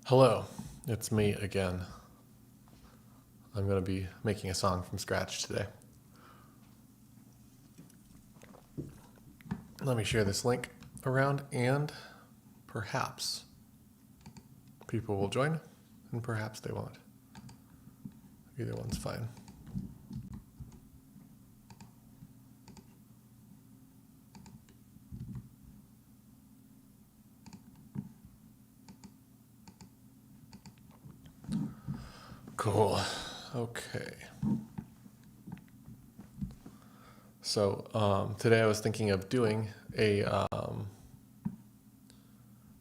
Hello, it's me again. I'm going to be making a song from scratch today. Let me share this link around and perhaps people will join and perhaps they won't. Either one's fine. Cool. Okay. So today I was thinking of doing a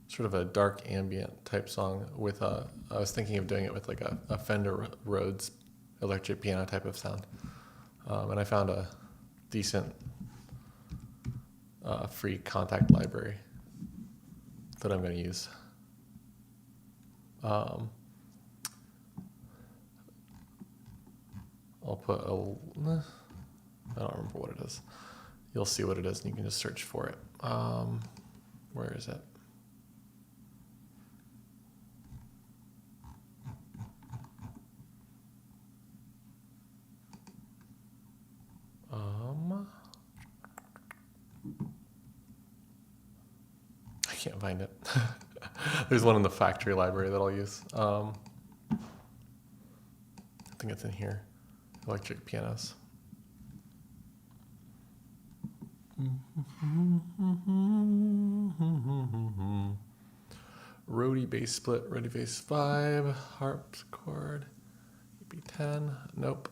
sort of a dark ambient type song with I was thinking of doing it with like a Fender Rhodes electric piano type of sound. And I found a decent free Kontakt library that I'm going to use. I'll put I don't remember what it is. You'll see what it is and you can just search for it. Where is it? I can't find it. There's one in the factory library that I'll use. I think it's in here. Electric pianos. Rhody bass split, Rhody bass 5, harpsichord, EP10. Nope.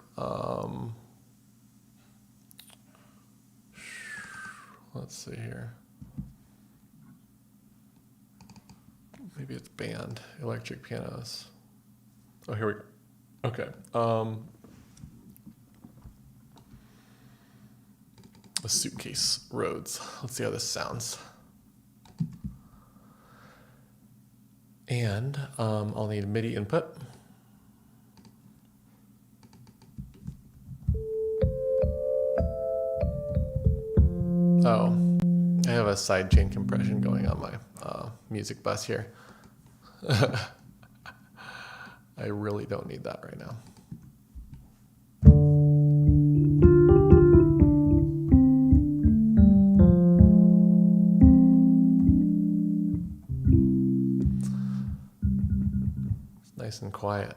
Let's see here. Maybe it's band, electric pianos. Oh, here we go. Okay. A suitcase Rhodes. Let's see how this sounds. And I'll need MIDI input. Oh, I have a sidechain compression going on my music bus here. I really don't need that right now. It's nice and quiet.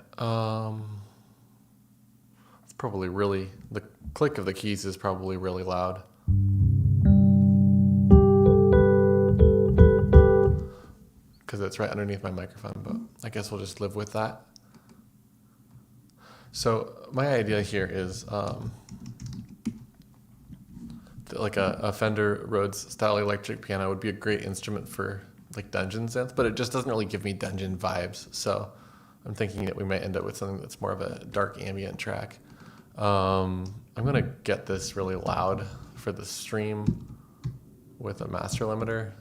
It's probably really, the click of the keys is probably really loud. Because it's right underneath my microphone, but I guess we'll just live with that. So my idea here is like a Fender Rhodes style electric piano would be a great instrument for like dungeon synth, but it just doesn't really give me dungeon vibes. So I'm thinking that we might end up with something that's more of a dark ambient track. I'm gonna get this really loud for the stream with a master limiter,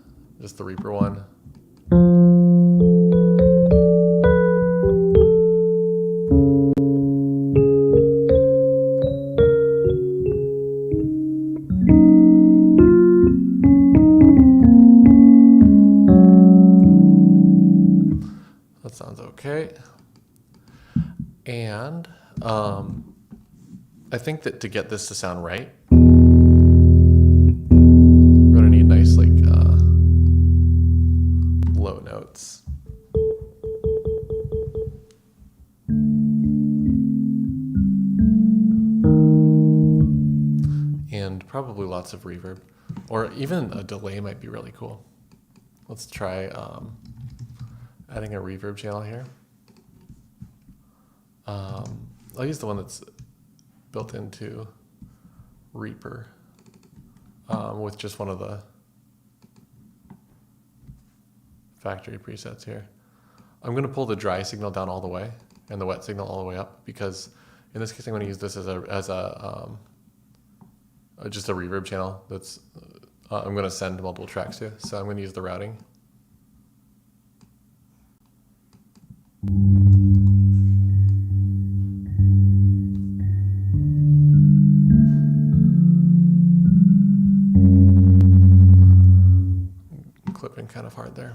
just the Reaper one. That sounds okay. And I think that to get this to sound right, we're gonna need nice like low notes. And probably lots of reverb, or even a delay might be really cool. Let's try adding a reverb channel here. I'll use the one that's built into Reaper with just one of the factory presets here. I'm going to pull the dry signal down all the way and the wet signal all the way up, because in this case I'm going to use this as just a reverb channel that's I'm going to send multiple tracks to. So I'm going to use the routing. Clipping kind of hard there.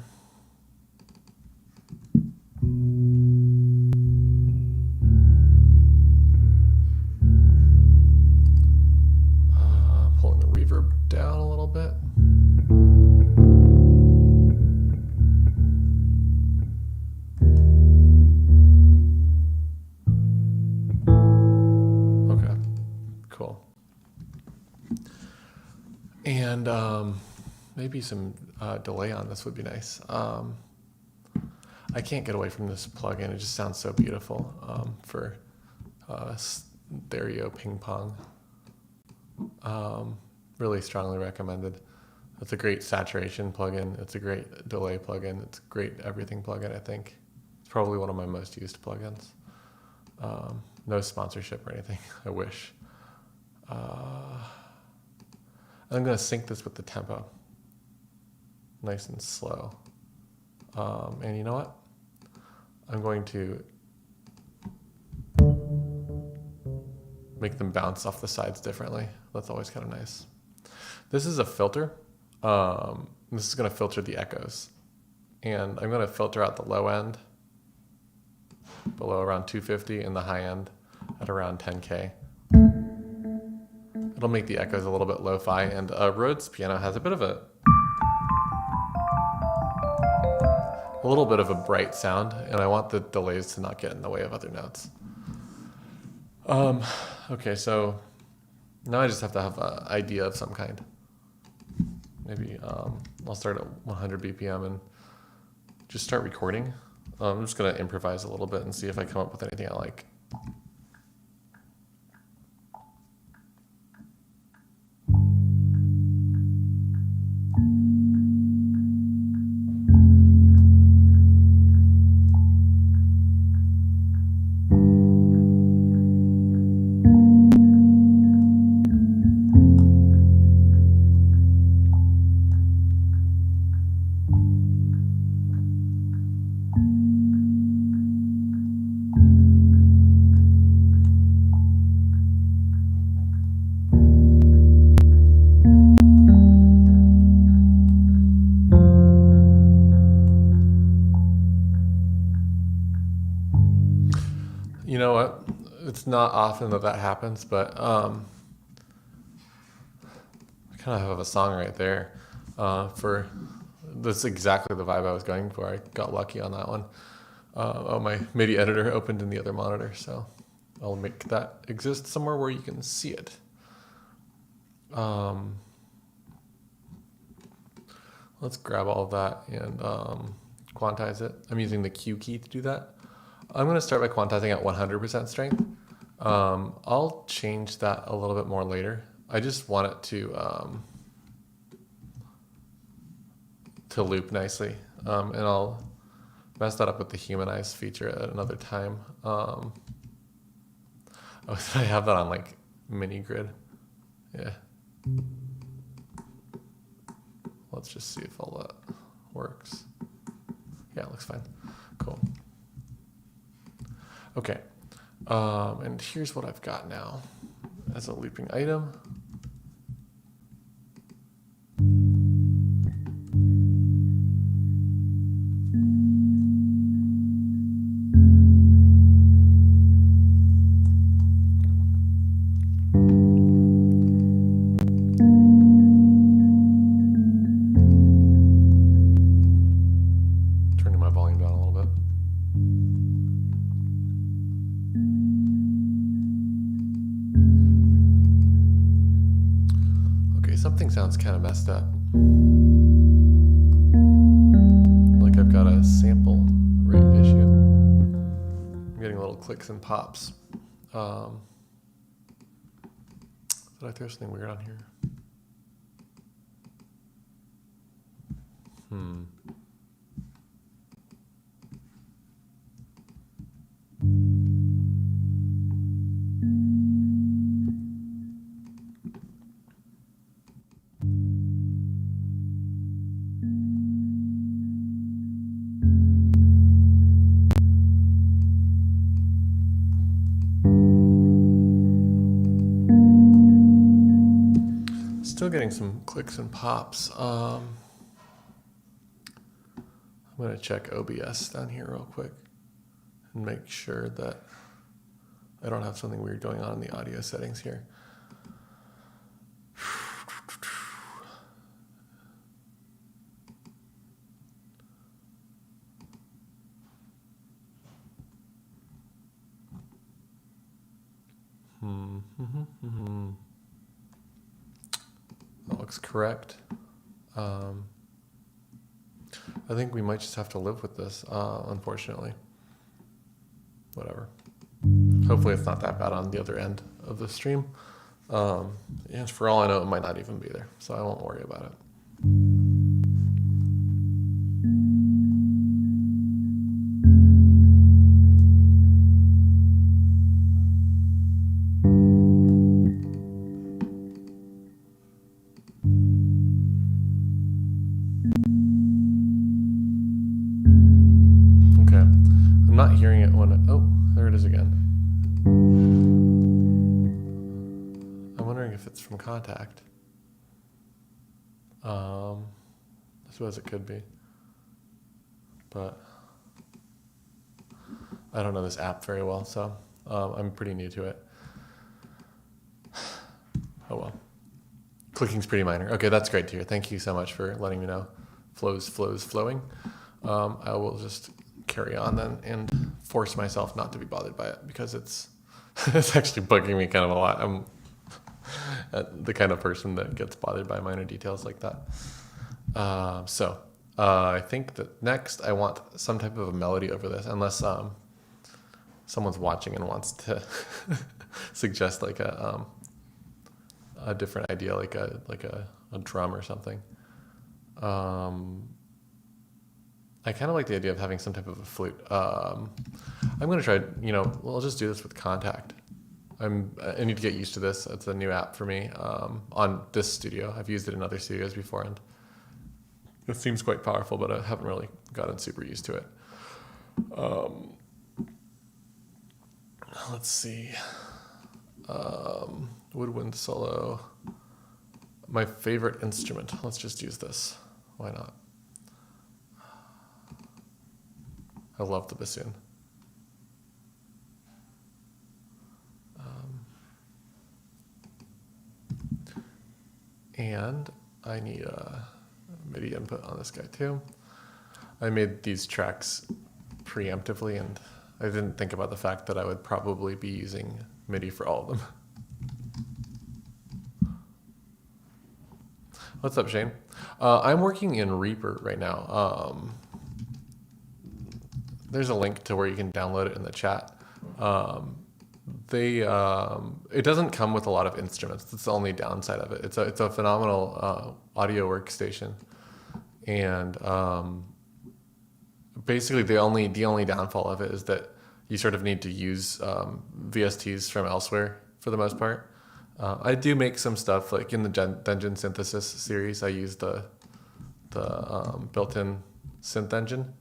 And maybe some delay on this would be nice. I can't get away from this plugin. It just sounds so beautiful for stereo ping pong. Really strongly recommended. It's a great saturation plugin. It's a great delay plugin. It's a great everything plugin, I think. It's probably one of my most used plugins. No sponsorship or anything, I wish. I'm going to sync this with the tempo. Nice and slow. And you know what? I'm going to make them bounce off the sides differently. That's always kind of nice. This is a filter. This is going to filter the echoes. And I'm going to filter out the low end below around 250 and the high end at around 10K. It'll make the echoes a little bit lo-fi, and Rhodes piano has a little bit of a bright sound, and I want the delays to not get in the way of other notes. Okay, so now I just have to have an idea of some kind. Maybe I'll start at 100 BPM and just start recording. I'm just going to improvise a little bit and see if I come up with anything I like. You know what? It's not often that happens, but I kind of have a song right there for that's exactly the vibe I was going for. I got lucky on that one. Oh, my MIDI editor opened in the other monitor, so I'll make that exist somewhere where you can see it. Let's grab all of that and quantize it. I'm using the Q key to do that. I'm going to start by quantizing at 100% strength. I'll change that a little bit more later. I just want it to loop nicely, and I'll mess that up with the humanize feature at another time. Oh, I have that on like mini grid. Yeah. Let's just see if all that works. Yeah, it looks fine. Cool. Okay, and here's what I've got now as a looping item. Turning my volume down a little bit. Something sounds kind of messed up. Like I've got a sample rate issue. I'm getting little clicks and pops. Did I throw something weird on here? Still getting some clicks and pops. I'm going to check OBS down here real quick and make sure that I don't have something weird going on in the audio settings here. looks correct. I think we might just have to live with this, unfortunately. Whatever. Hopefully it's not that bad on the other end of the stream. And for all I know, it might not even be there, so I won't worry about it. Okay, I'm not hearing it when oh, there it is again. I'm wondering if it's from Kontakt. I suppose it could be, but I don't know this app very well, so I'm pretty new to it. Oh well. Clicking's pretty minor. Okay, that's great to hear. Thank you so much for letting me know. Flowing. I will just carry on then and force myself not to be bothered by it because it's it's actually bugging me kind of a lot. I'm the kind of person that gets bothered by minor details like that. I think that next I want some type of a melody over this, unless someone's watching and wants to suggest like a different idea, like a drum or something. I kind of like the idea of having some type of a flute. I'm going to try, I'll just do this with Kontakt. I need to get used to this. It's a new app for me on this studio. I've used it in other studios before, and it seems quite powerful, but I haven't really gotten super used to it. Let's see. Woodwind solo. My favorite instrument. Let's just use this. Why not? I love the bassoon. And I need a MIDI input on this guy too. I made these tracks preemptively, and I didn't think about the fact that I would probably be using MIDI for all of them. What's up, Shane? I'm working in Reaper right now. There's a link to where you can download it in the chat. It doesn't come with a lot of instruments. That's the only downside of it. It's a phenomenal audio workstation, and basically the only downfall of it is that you sort of need to use VSTs from elsewhere for the most part. I do make some stuff like in the Dungeon Synthesis series. I use the built-in synth engine,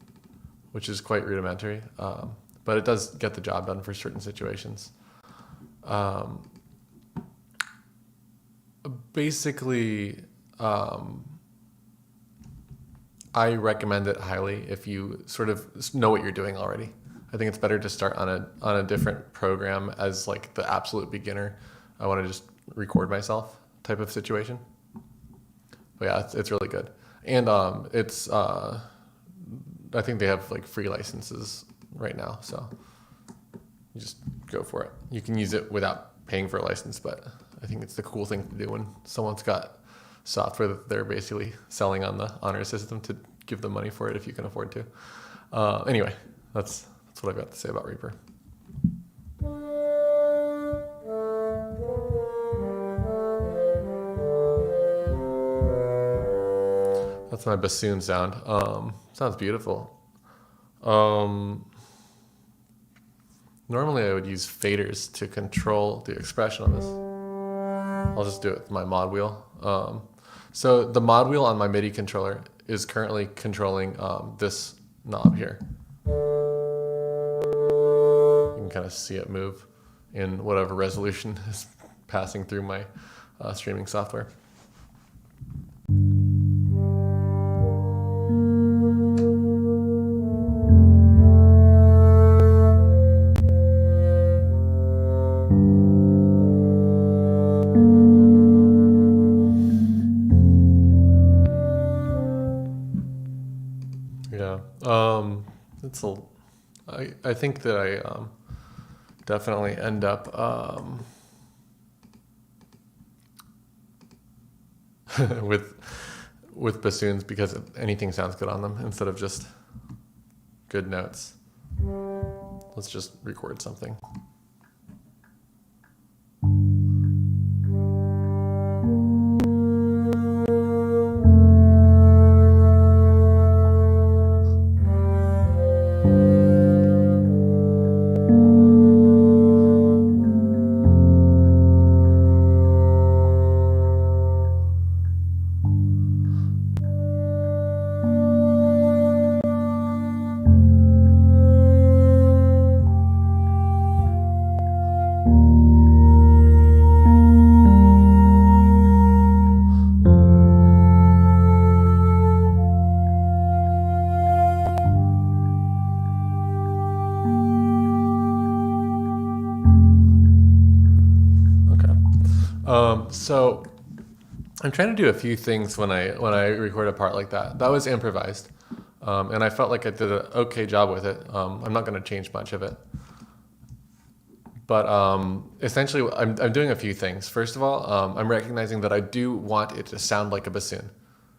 which is quite rudimentary, but it does get the job done for certain situations. Basically, I recommend it highly if you sort of know what you're doing already. I think it's better to start on a different program as like the absolute beginner. I want to just record myself type of situation. But yeah, it's really good. And it's I think they have like free licenses right now, so you just go for it. You can use it without paying for a license, but I think it's the cool thing to do when someone's got software that they're basically selling on the honor system to give them money for it if you can afford to. Anyway, that's what I've got to say about Reaper. That's my bassoon sound. Sounds beautiful. Normally I would use faders to control the expression on this. I'll just do it with my mod wheel. So the mod wheel on my MIDI controller is currently controlling this knob here. You can kind of see it move in whatever resolution is passing through my streaming software. I think that I definitely end up with bassoons because anything sounds good on them instead of just good notes. Let's just record something. So I'm trying to do a few things when I record a part like that. That was improvised, and I felt like I did an okay job with it. I'm not going to change much of it, but essentially I'm doing a few things. First of all, I'm recognizing that I do want it to sound like a bassoon.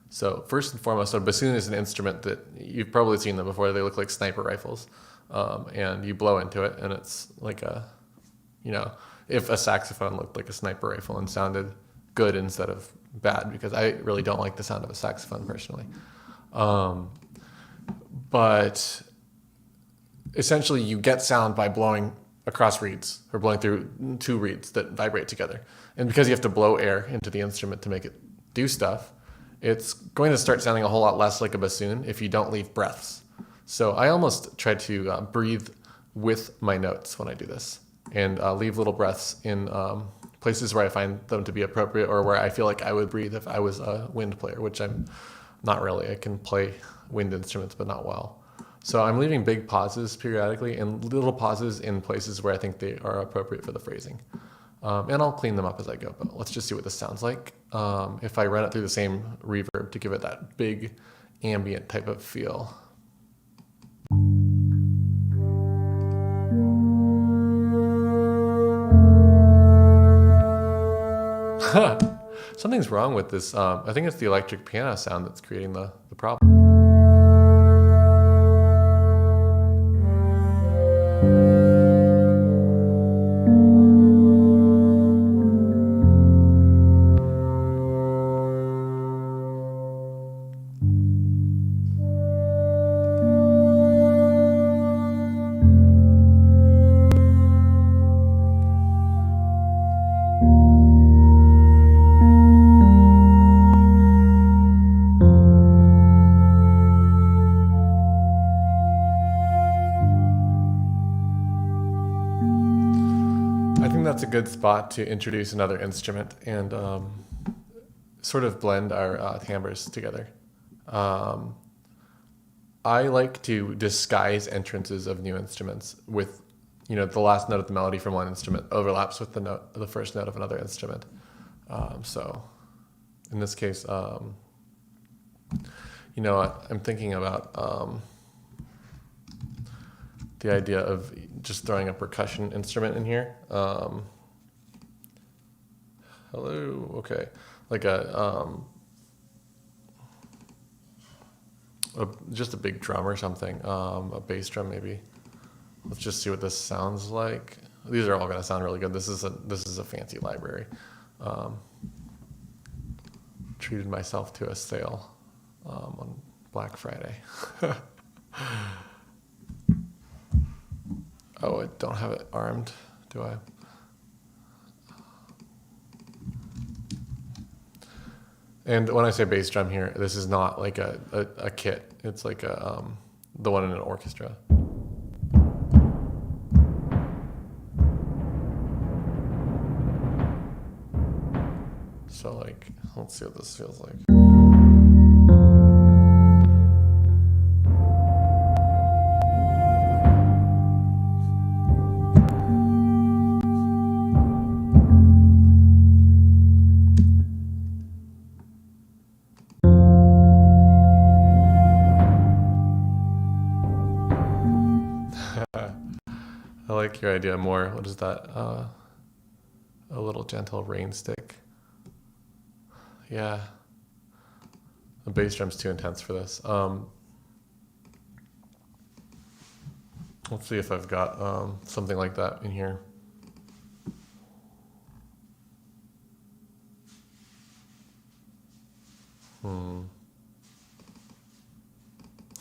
So first and foremost, a bassoon is an instrument that you've probably seen them before. They look like sniper rifles, and you blow into it, and it's like if a saxophone looked like a sniper rifle and sounded good instead of bad, because I really don't like the sound of a saxophone personally. But essentially you get sound by blowing across reeds or blowing through two reeds that vibrate together. And because you have to blow air into the instrument to make it do stuff, it's going to start sounding a whole lot less like a bassoon if you don't leave breaths. So I almost try to breathe with my notes when I do this, and leave little breaths in places where I find them to be appropriate, or where I feel like I would breathe if I was a wind player, which I'm not really. I can play wind instruments, but not well. So I'm leaving big pauses periodically and little pauses in places where I think they are appropriate for the phrasing. And I'll clean them up as I go, but let's just see what this sounds like. If I run it through the same reverb to give it that big ambient type of feel. Something's wrong with this. I think it's the electric piano sound that's creating the problem. That's a good spot to introduce another instrument and sort of blend our timbres together. I like to disguise entrances of new instruments with, the last note of the melody from one instrument overlaps with the first note of another instrument. So in this case, I'm thinking about the idea of just throwing a percussion instrument in here. Hello, okay, like just a big drum or something, a bass drum maybe. Let's just see what this sounds like. These are all going to sound really good. This is a fancy library. Treated myself to a sale on Black Friday. Oh, I don't have it armed, do I? And when I say bass drum here, this is not like a kit. It's like the one in an orchestra. So let's see what this feels like. I like your idea more. What is that? A little gentle rain stick. Yeah, The bass drum's too intense for this. Let's see if I've got something like that in here.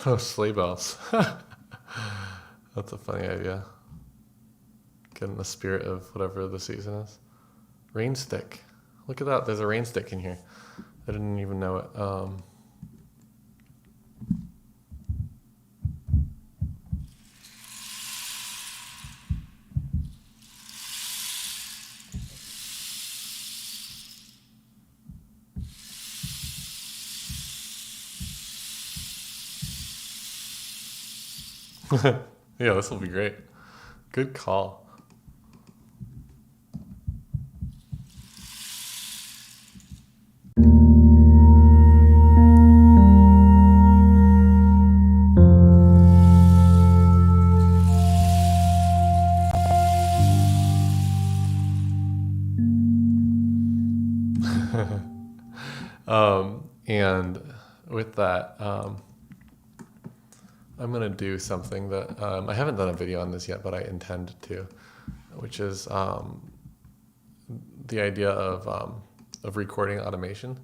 Oh, sleigh bells. That's a funny idea. Get in the spirit of whatever the season is. Rain stick. Look at that. There's a rain stick in here. I didn't even know it. Yeah, this will be great. Good call. And with that, I'm going to do something that I haven't done a video on this yet, but I intend to, which is the idea of recording automation.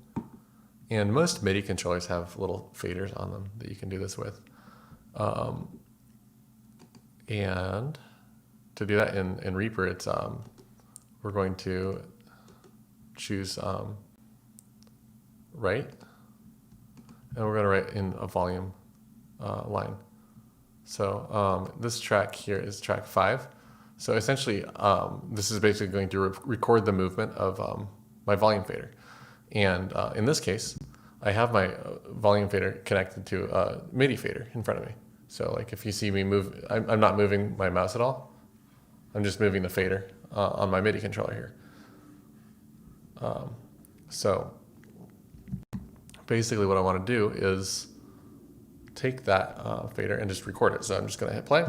And most MIDI controllers have little faders on them that you can do this with. And to do that in Reaper, it's we're going to choose write, and we're going to write in a volume line. So this track here is track 5. So essentially, this is basically going to record the movement of my volume fader. And in this case, I have my volume fader connected to a MIDI fader in front of me. So like if you see me move, I'm not moving my mouse at all. I'm just moving the fader on my MIDI controller here. So basically what I want to do is take that fader and just record it. So I'm just going to hit play.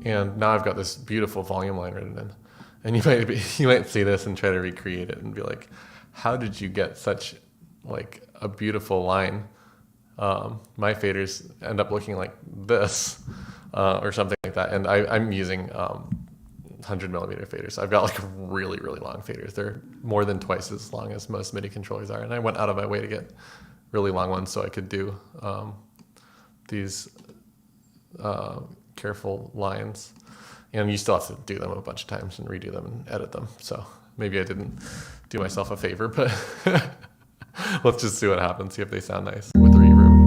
And now I've got this beautiful volume line written in. And you might see this and try to recreate it and be like, how did you get such like a beautiful line? My faders end up looking like this or something like that. And I'm using 100mm faders. I've got like really, really long faders. They're more than twice as long as most MIDI controllers are. And I went out of my way to get really long ones so I could do these careful lines. And you still have to do them a bunch of times and redo them and edit them. So maybe I didn't do myself a favor, but let's just see what happens, see if they sound nice with the reverb.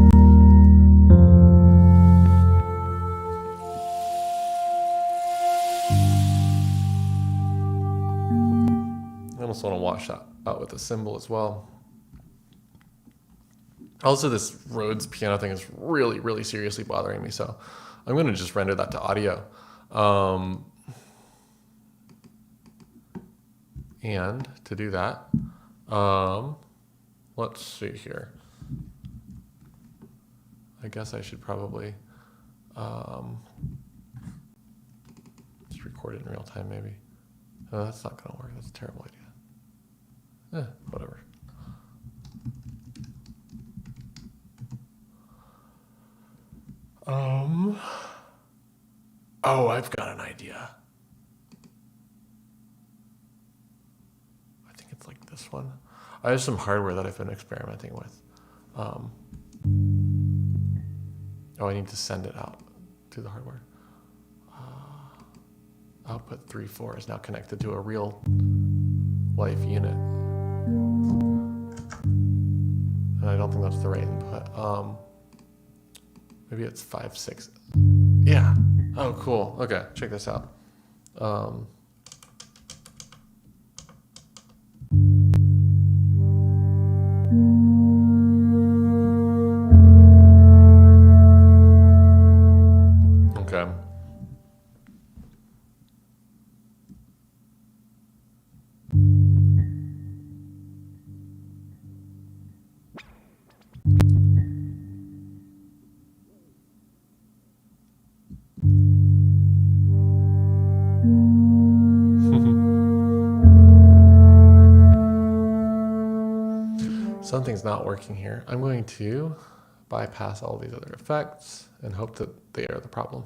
I almost want to wash that out with a cymbal as well. Also, this Rhodes piano thing is really, really seriously bothering me, so I'm going to just render that to audio. And to do that, let's see here. I guess I should probably just record it in real time, maybe. No, that's not going to work. That's a terrible idea. Whatever. Oh, I've got an idea. I think it's like this one. I have some hardware that I've been experimenting with. Oh, I need to send it out to the hardware. Output 3.4 is now connected to a real life unit. And I don't think that's the right input. Maybe it's 5.6. Yeah. Oh, cool. Okay, check this out. Okay. something's not working here. I'm going to bypass all these other effects and hope that they are the problem.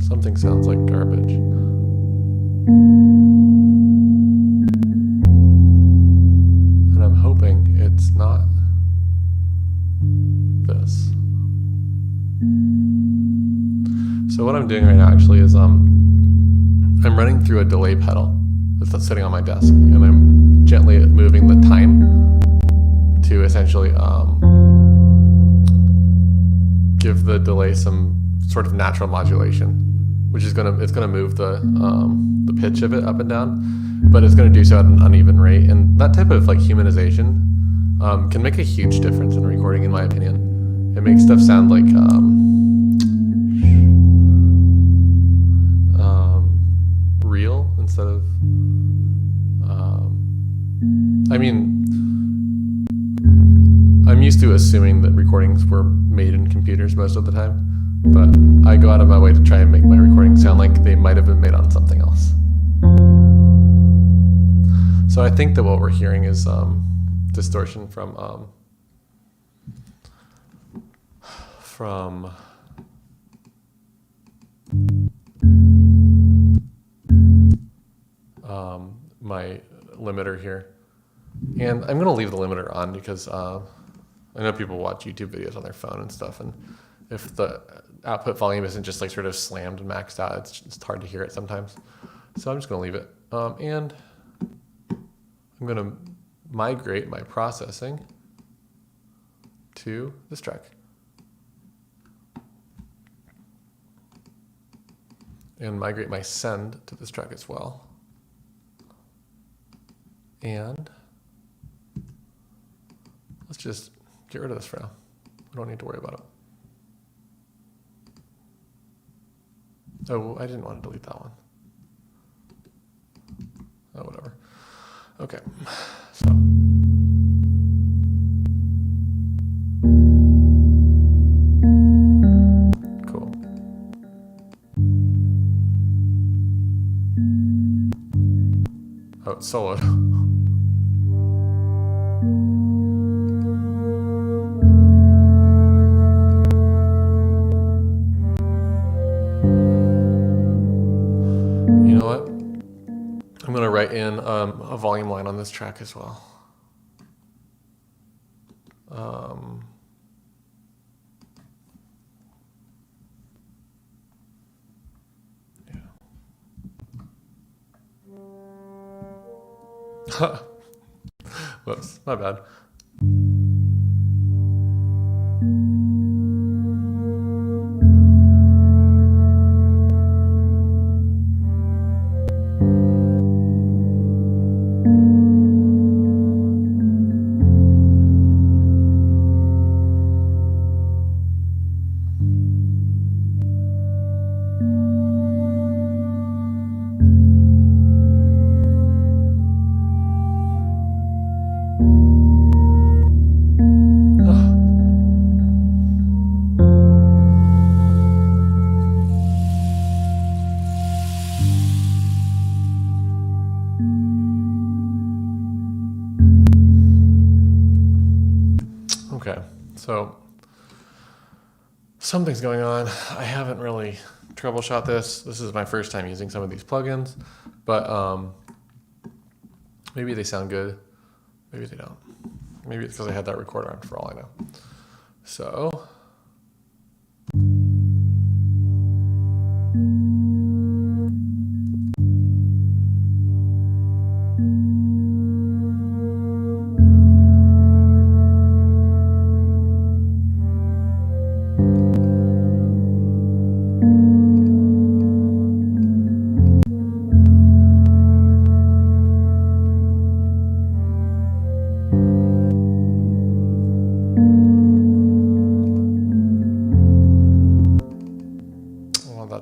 Something sounds like garbage. And I'm hoping it's not this. So what I'm doing right now actually is I'm running through a delay pedal that's sitting on my desk, and I'm gently moving the time to essentially give the delay some sort of natural modulation, which is gonna move the pitch of it up and down, but it's gonna do so at an uneven rate. And that type of like humanization can make a huge difference in recording, in my opinion. It makes stuff sound like real instead of I mean, I'm used to assuming that recordings were made in computers most of the time, but I go out of my way to try and make my recordings sound like they might have been made on something else. So I think that what we're hearing is distortion from my limiter here. And I'm going to leave the limiter on because I know people watch YouTube videos on their phone and stuff, and if the output volume isn't just like sort of slammed and maxed out, it's just hard to hear it sometimes. So I'm just going to leave it. And I'm going to migrate my processing to this track. And migrate my send to this track as well. And let's just get rid of this for now. We don't need to worry about it. Oh, I didn't want to delete that one. Oh, whatever. Okay, so. Cool. Oh, it's soloed. You know what? I'm going to write in a volume line on this track as well. Yeah. Whoops, my bad. Okay, so something's going on. I haven't really troubleshot this. This is my first time using some of these plugins, but maybe they sound good. Maybe they don't. Maybe it's because I had that recorder on for all I know. So.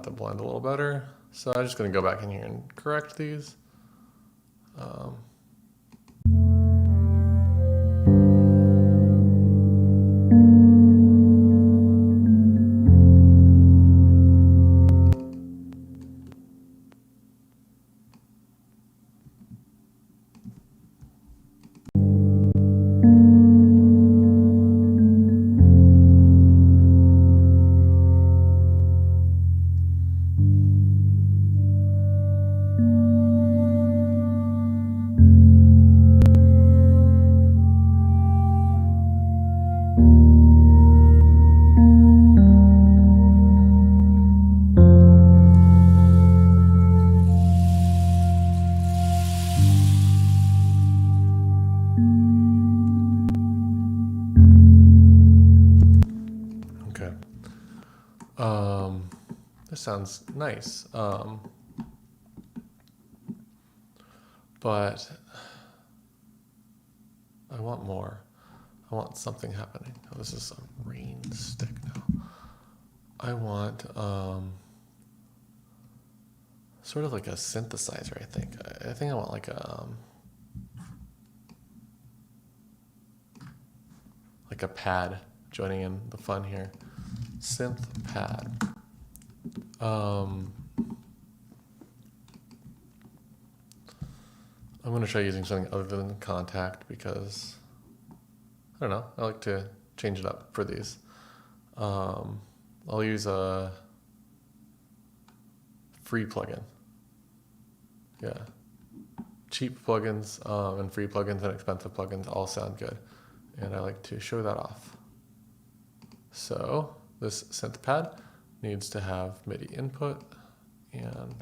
To blend a little better. So I'm just going to go back in here and correct these. this sounds nice. But I want more. I want something happening. Oh, this is a rain stick now. I want sort of like a synthesizer, I think. I think I want like a pad joining in the fun here. Synth pad. I'm going to try using something other than Kontakt because, I don't know, I like to change it up for these. I'll use a free plugin. Yeah. Cheap plugins and free plugins and expensive plugins all sound good. And I like to show that off. So this synth pad needs to have MIDI input and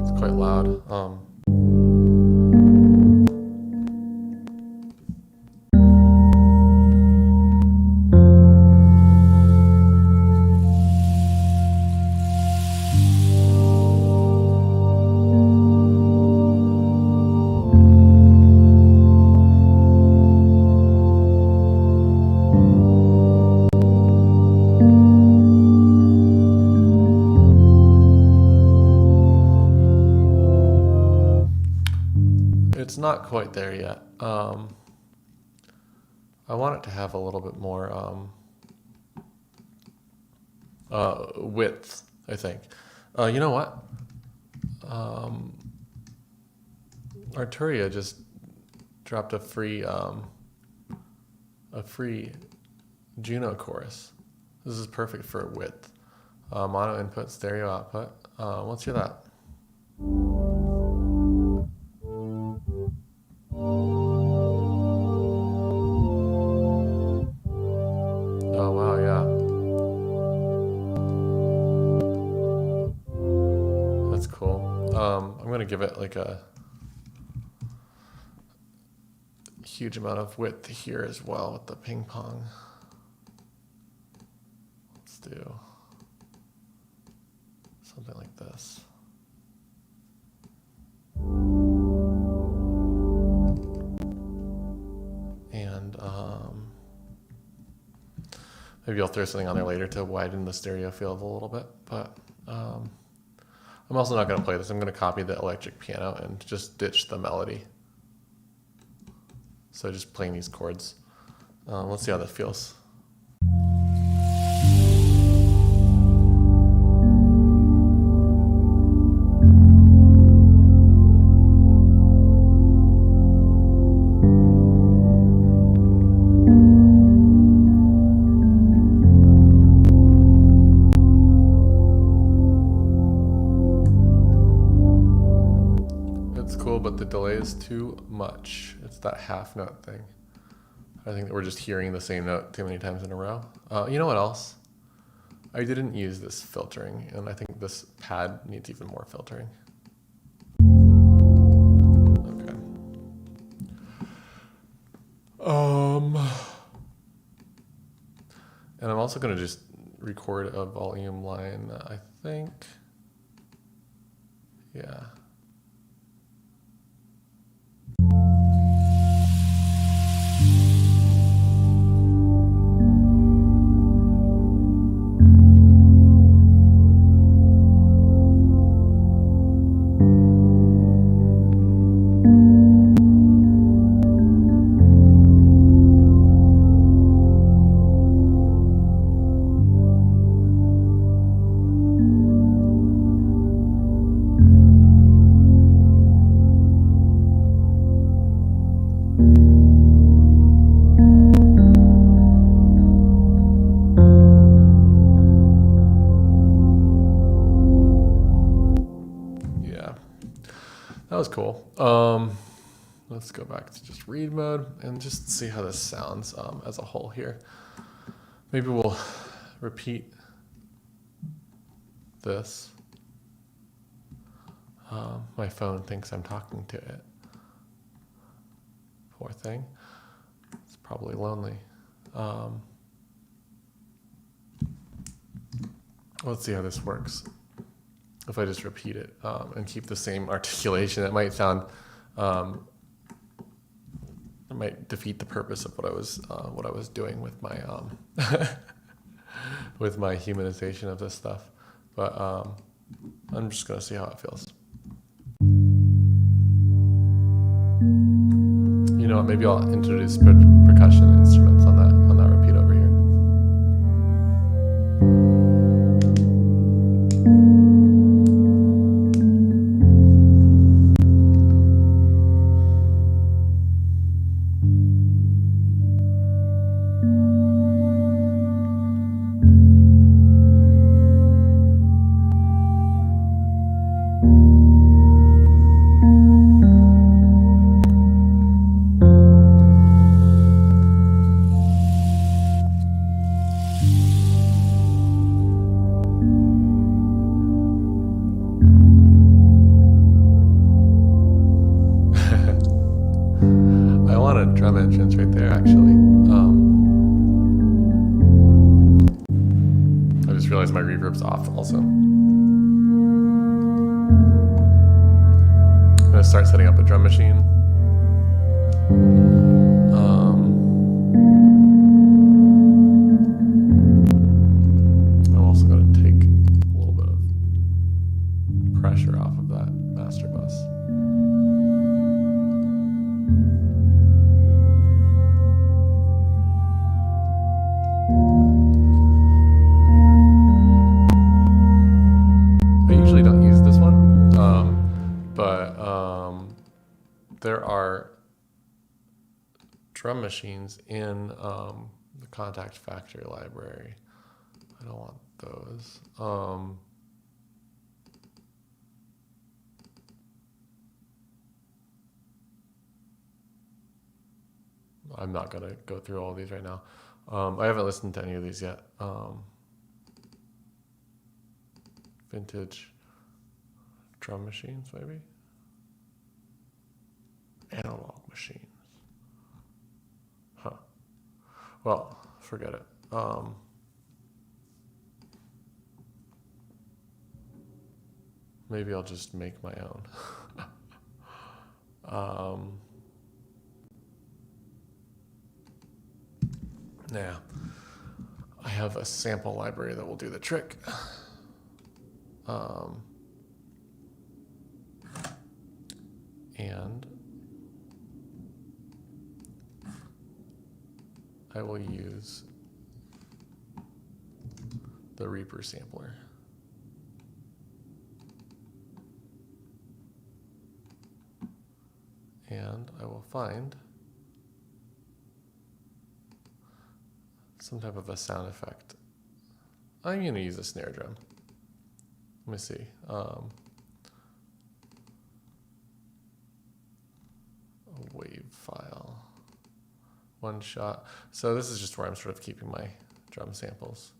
it's quite loud. It's not quite there yet. I want it to have a little bit more width, I think. You know what? Arturia just dropped a free Juno chorus. This is perfect for width. Mono input, stereo output. Let's hear that. Oh wow, yeah. That's cool. I'm gonna give it like a huge amount of width here as well with the ping pong. Let's do something like this. And maybe I'll throw something on there later to widen the stereo field a little bit, but I'm also not going to play this. I'm going to copy the electric piano and just ditch the melody. So just playing these chords. Let's see how that feels. But the delay is too much. It's that half note thing. I think that we're just hearing the same note too many times in a row. You know what else? I didn't use this filtering, and I think this pad needs even more filtering. Okay. And I'm also going to just record a volume line, I think. Yeah. That was cool. Let's go back to just read mode and just see how this sounds as a whole here. Maybe we'll repeat this. My phone thinks I'm talking to it. Poor thing. It's probably lonely. Let's see how this works. If I just repeat it and keep the same articulation, it might sound, it might defeat the purpose of what I was doing with my with my humanization of this stuff. But I'm just gonna see how it feels. You know what? Maybe I'll introduce percussion instruments on that repeat over here. Drum entrance right there, actually. I just realized my reverb's off also. I'm gonna start setting up a drum machine. I'm also gonna take a little bit of pressure off of that master bus. There are drum machines in the Kontakt factory library. I don't want those. I'm not going to go through all of these right now. I haven't listened to any of these yet. Vintage drum machines, maybe? Analog machines. Huh. Well, forget it. Maybe I'll just make my own. Now, I have a sample library that will do the trick. And I will use the Reaper sampler. And I will find some type of a sound effect. I'm going to use a snare drum. Let me see. A wave file. One shot. So this is just where I'm sort of keeping my drum samples.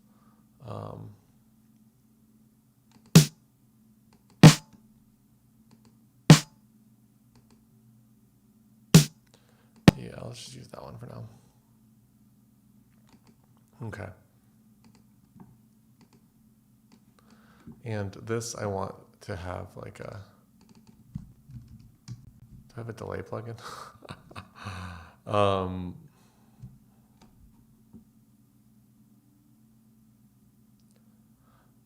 Yeah, let's just use that one for now. Okay. And this I want to have like a, do I have a delay plugin?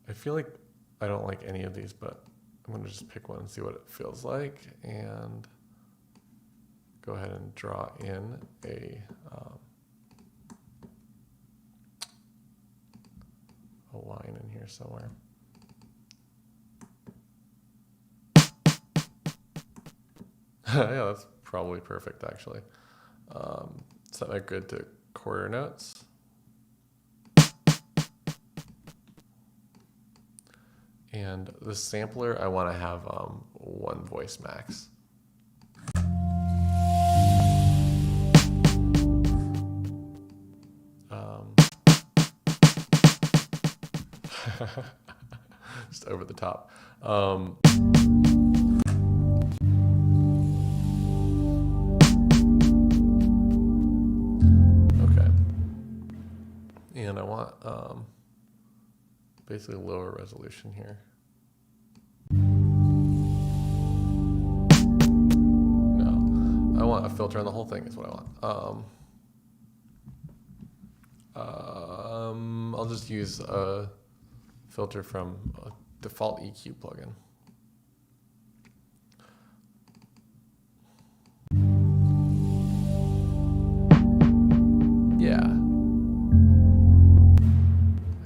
I feel like I don't like any of these, but I'm going to just pick one and see what it feels like and go ahead and draw in a line in here somewhere. Yeah, that's probably perfect actually. Set my grid to quarter notes. And the sampler, I want to have one voice max. Just over the top. basically lower resolution here. No, I want a filter on the whole thing is what I want. I'll just use a filter from a default EQ plugin. Yeah.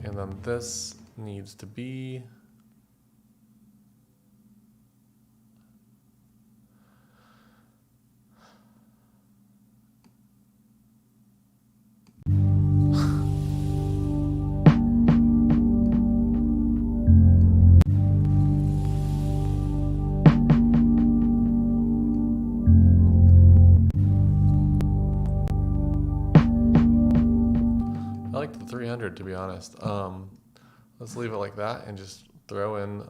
And then this needs to be I like the 300 to be honest. Let's leave it like that and just throw in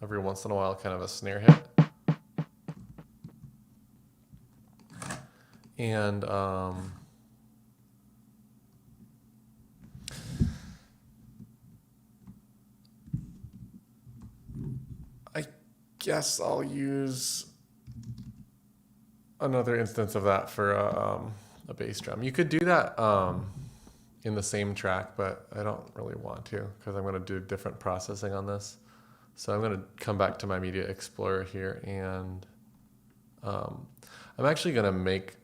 every once in a while kind of a snare hit. And I guess I'll use another instance of that for a bass drum. You could do that in the same track, but I don't really want to because I'm going to do different processing on this. So I'm going to come back to my Media Explorer here, and I'm actually going to make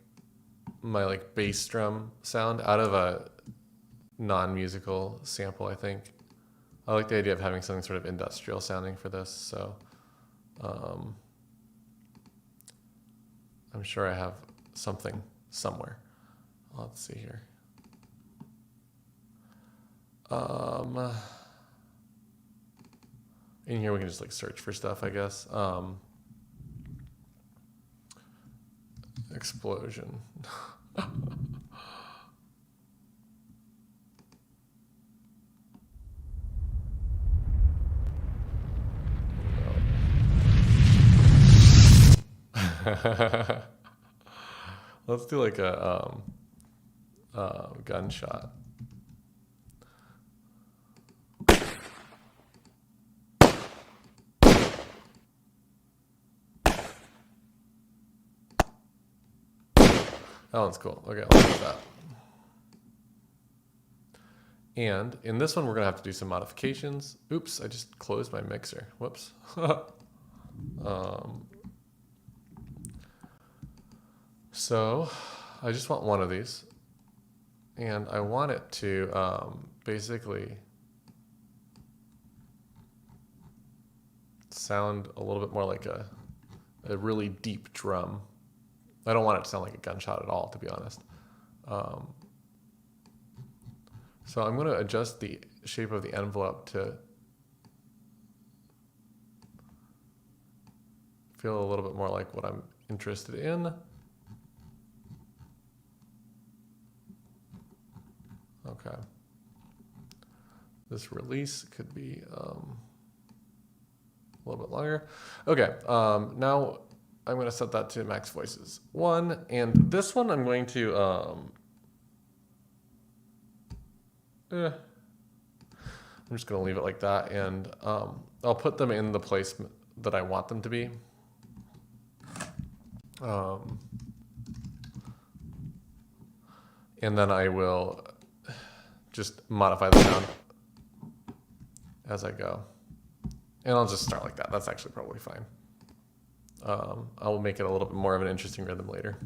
my like bass drum sound out of a non-musical sample, I think. I like the idea of having something sort of industrial sounding for this, so I'm sure I have something somewhere. Let's see here. In here we can just like search for stuff, I guess. Explosion. Let's do like a gunshot. That one's cool. Okay, I'll use that. And in this one, we're gonna have to do some modifications. Oops, I just closed my mixer. Whoops. So I just want one of these, and I want it to basically sound a little bit more like a really deep drum. I don't want it to sound like a gunshot at all, to be honest. So I'm going to adjust the shape of the envelope to feel a little bit more like what I'm interested in. Okay. This release could be a little bit longer. Okay, now I'm going to set that to max voices 1, and this one I'm going to I'm just going to leave it like that, and I'll put them in the place that I want them to be. And then I will just modify the sound as I go. And I'll just start like that. That's actually probably fine. I'll make it a little bit more of an interesting rhythm later.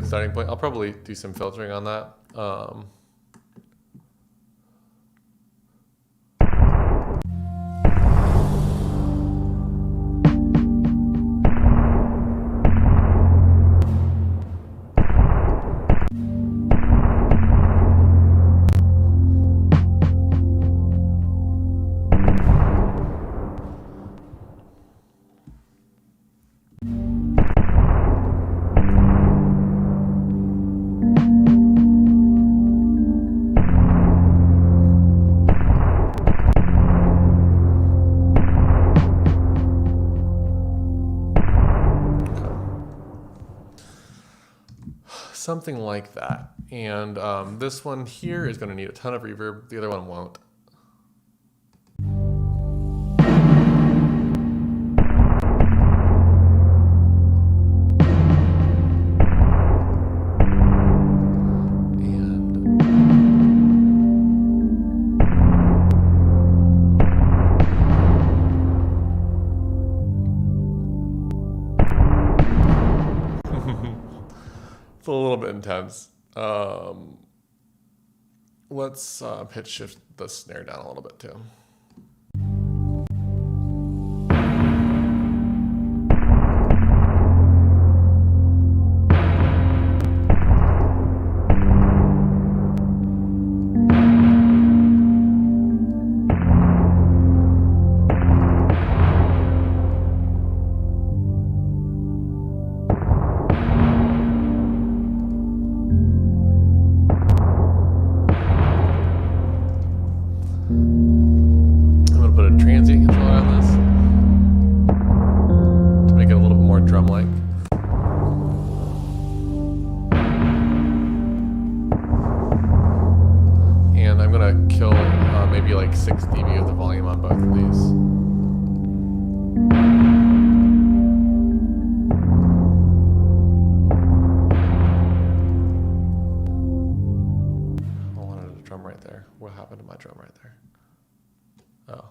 Starting point. I'll probably do some filtering on that. something like that. And this one here is going to need a ton of reverb. The other one won't. It's a little bit intense. Let's pitch shift the snare down a little bit too. Transient controller on this to make it a little bit more drum-like. And I'm gonna kill maybe like 6 dB of the volume on both of these. I wanted a drum right there. What happened to my drum right there? Oh.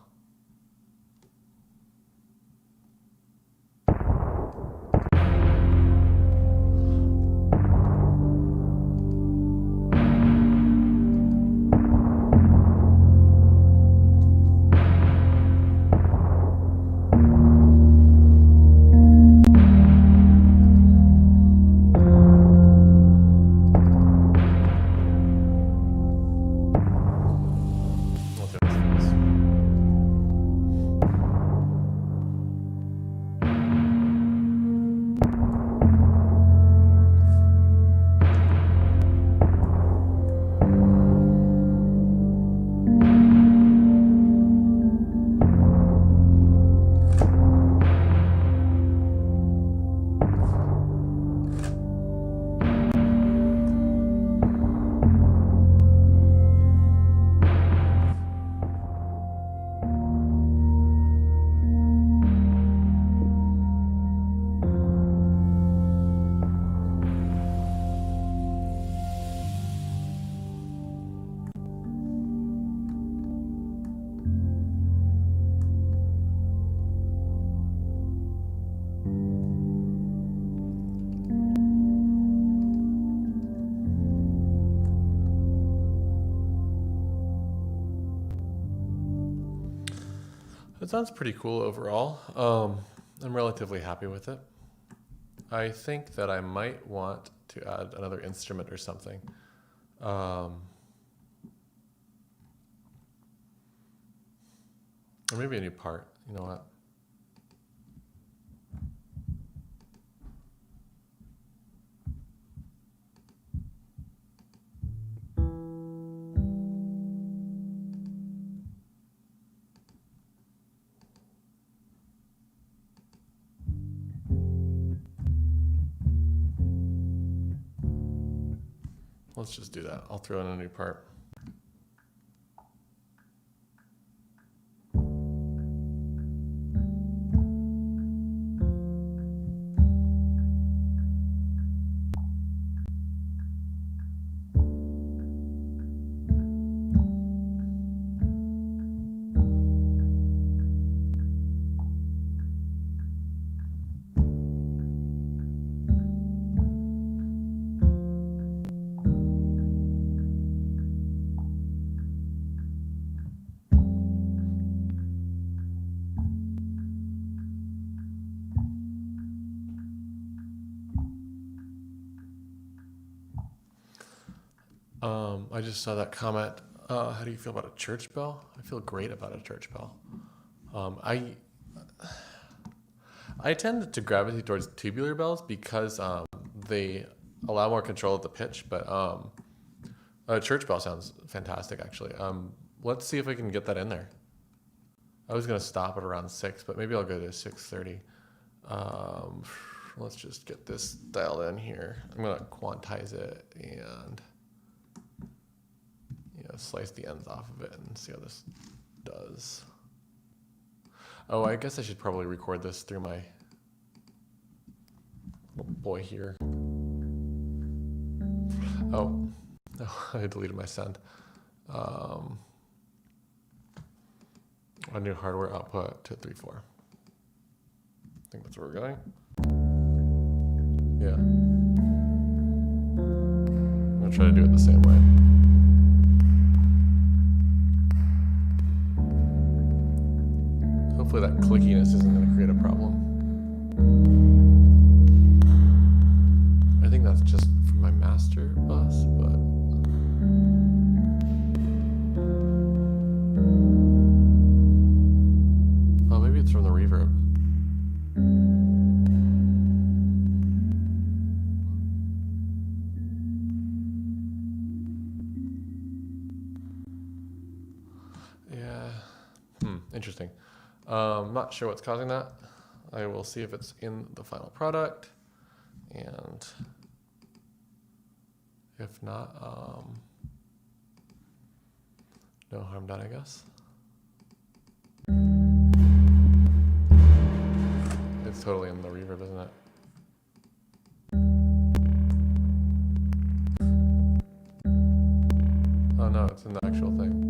It sounds pretty cool overall. I'm relatively happy with it. I think that I might want to add another instrument or something. Or maybe a new part. You know what? Let's just do that. I'll throw in a new part. I just saw that comment. How do you feel about a church bell? I feel great about a church bell. I tend to gravitate towards tubular bells because they allow more control of the pitch, but a church bell sounds fantastic, actually. Let's see if I can get that in there. I was going to stop at around 6, but maybe I'll go to 6:30. let's just get this dialed in here. I'm gonna quantize it and slice the ends off of it and see how this does. Oh, I guess I should probably record this through my little boy here. Oh, I deleted my send. A new hardware output to 3.4. I think that's where we're going. Yeah. I'm gonna try to do it the same way. Hopefully that clickiness isn't gonna create a problem. I think that's just from my master bus, but oh, maybe it's from the reverb. Yeah. Interesting. Not sure what's causing that. I will see if it's in the final product, and if not, no harm done, I guess. It's totally in the reverb, isn't it? Oh no, it's in the actual thing.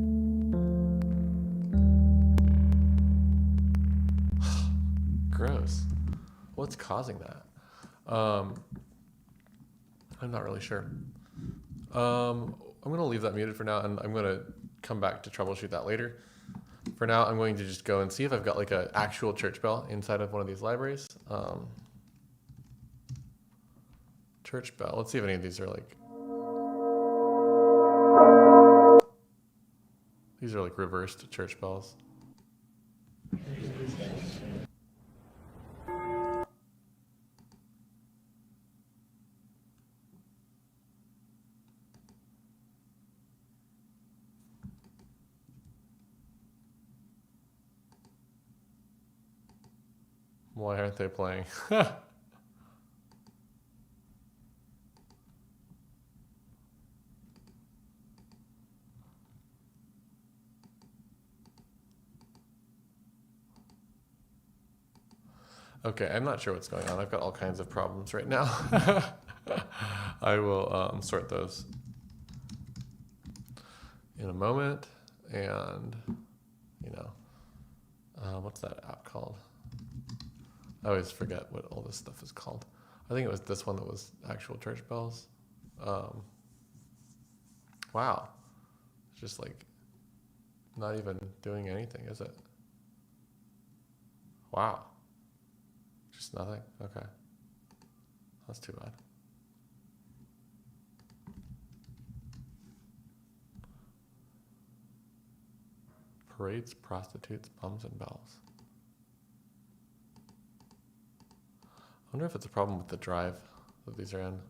Gross. What's causing that? I'm not really sure. I'm going to leave that muted for now, and I'm going to come back to troubleshoot that later. For now, I'm going to just go and see if I've got like an actual church bell inside of one of these libraries. Church bell. Let's see if any of these are like... These are like reversed church bells. Why aren't they playing? Okay, I'm not sure what's going on. I've got all kinds of problems right now. I will sort those in a moment. And, what's that app called? I always forget what all this stuff is called. I think it was this one that was actual church bells. Wow. It's just like not even doing anything, is it? Wow. Just nothing? Okay. That's too bad. Parades, prostitutes, bums, and bells. I wonder if it's a problem with the drive that these are in.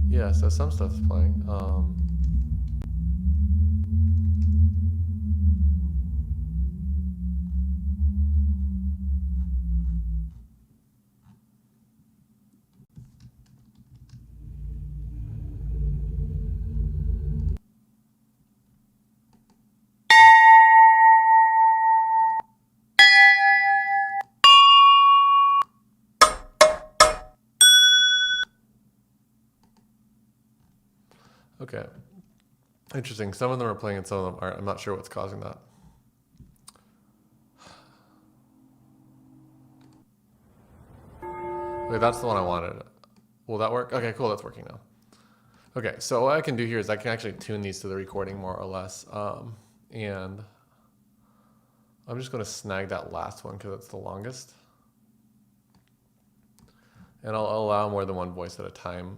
Yeah, so some stuff's playing. Okay, interesting. Some of them are playing and some of them aren't. I'm not sure what's causing that. Wait, that's the one I wanted. Will that work? Okay, cool, that's working now. Okay, so what I can do here is I can actually tune these to the recording more or less. And I'm just gonna snag that last one because it's the longest. And I'll allow more than one voice at a time.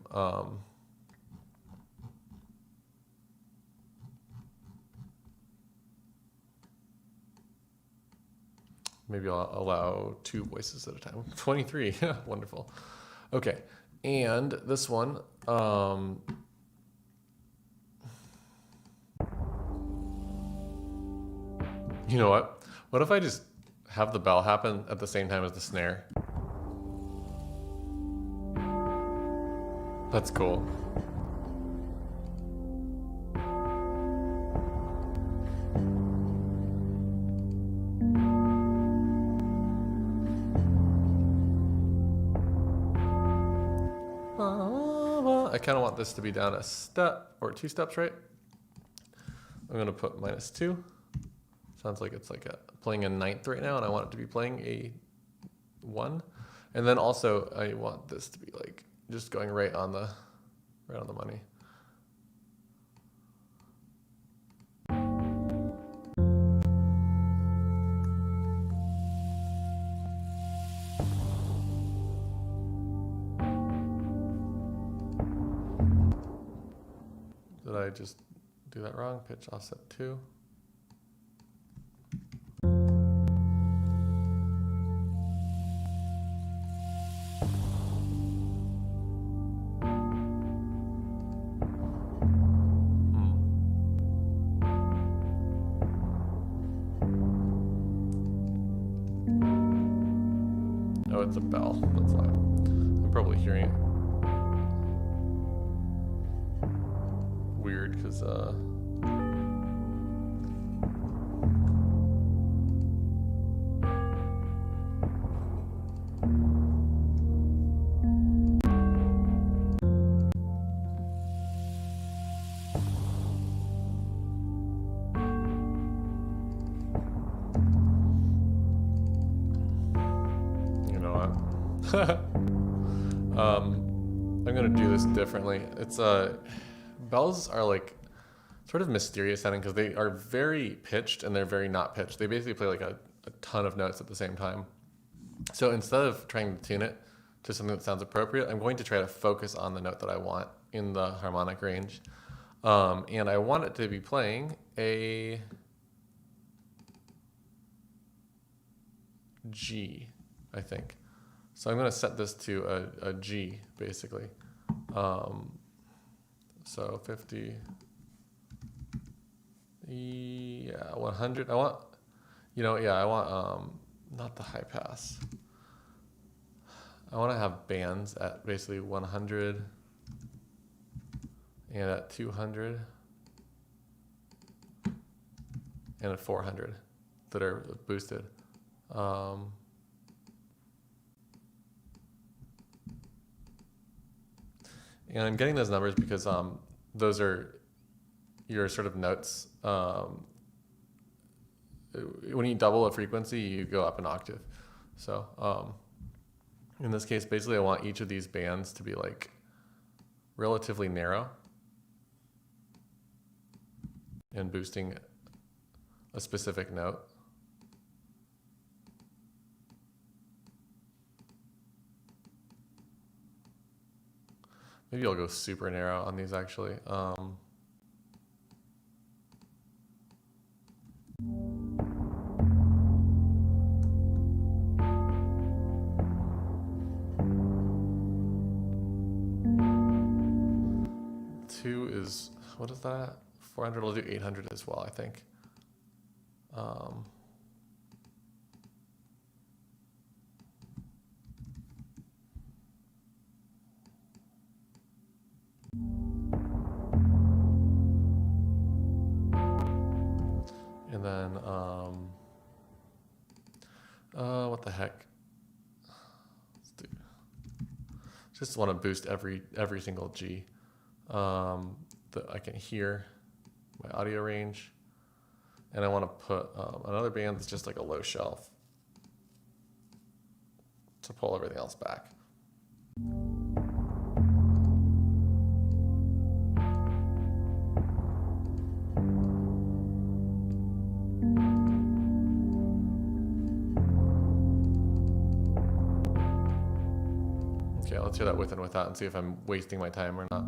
Maybe I'll allow 2 voices at a time. 23, wonderful. Okay, and this one, You know what? What if I just have the bell happen at the same time as the snare? That's cool. I kind of want this to be down a step or 2 steps, right? I'm going to put -2. Sounds like it's like playing a 9th right now, and I want it to be playing a 1. And then also I want this to be like just going right on the money. Did I just do that wrong? Pitch offset 2. Oh, it's a bell. That's why. I'm probably hearing it weird because you know what? I'm gonna do this differently. It's bells are like sort of mysterious sounding because they are very pitched and they're very not pitched. They basically play like a ton of notes at the same time. So instead of trying to tune it to something that sounds appropriate, I'm going to try to focus on the note that I want in the harmonic range. And I want it to be playing a G, I think. So I'm going to set this to a G, basically. So 50, yeah, 100. I want, I want, not the high pass. I want to have bands at basically 100 and at 200 and at 400 that are boosted. And I'm getting those numbers because those are your sort of notes. When you double a frequency, you go up an octave. So in this case, basically I want each of these bands to be like relatively narrow and boosting a specific note. Maybe I'll go super narrow on these actually. Two is, what is that? 400, I'll do 800 as well, I think. And then, what the heck? Let's do, just want to boost every single G that I can hear, my audio range. And I want to put another band that's just like a low shelf to pull everything else back. Okay, let's hear that with and without and see if I'm wasting my time or not.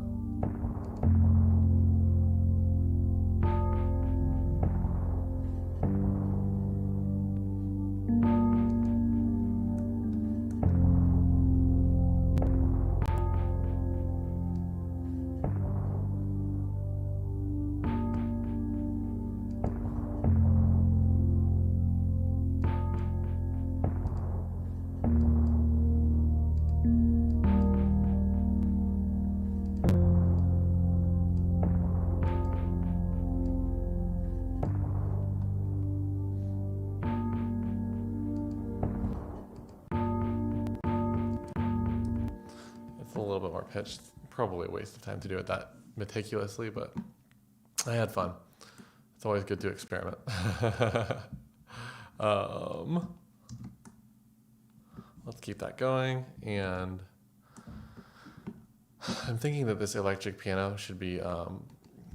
It's a little bit more pitched. Probably a waste of time to do it that meticulously, but I had fun. It's always good to experiment. Let's keep that going. And I'm thinking that this electric piano should be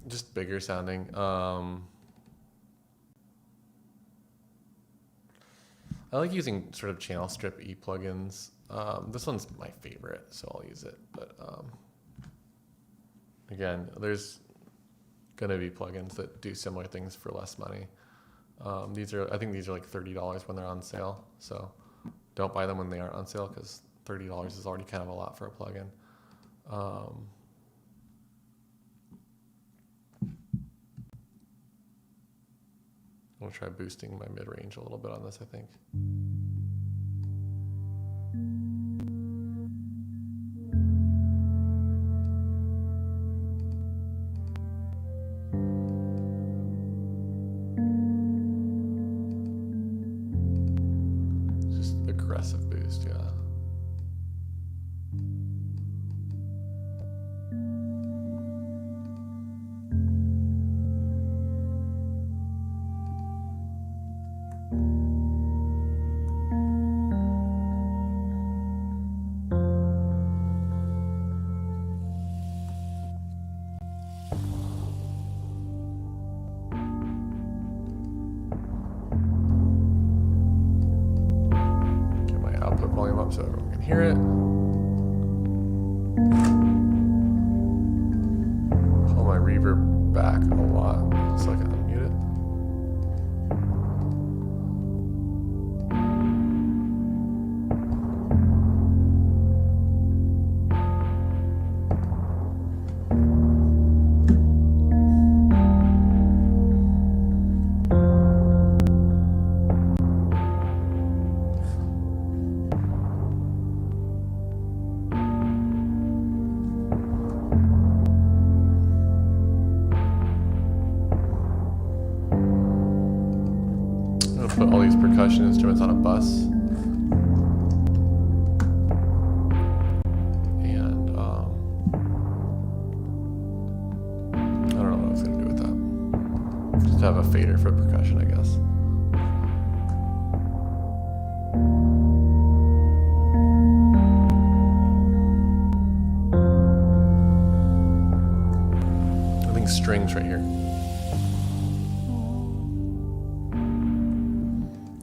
just bigger sounding. I like using sort of channel strip E plugins. This one's my favorite, so I'll use it. But again, there's gonna be plugins that do similar things for less money. I think these are like $30 when they're on sale. So don't buy them when they aren't on sale, because $30 is already kind of a lot for a plugin. I'll try boosting my mid-range a little bit on this, I think. Just aggressive boost, yeah. Volume up so everyone can hear it. Pull my reverb back a lot so I can unmute it. Put all these percussion instruments on a bus. And I don't know what I was going to do with that. Just have a fader for percussion, I guess. I think strings right here.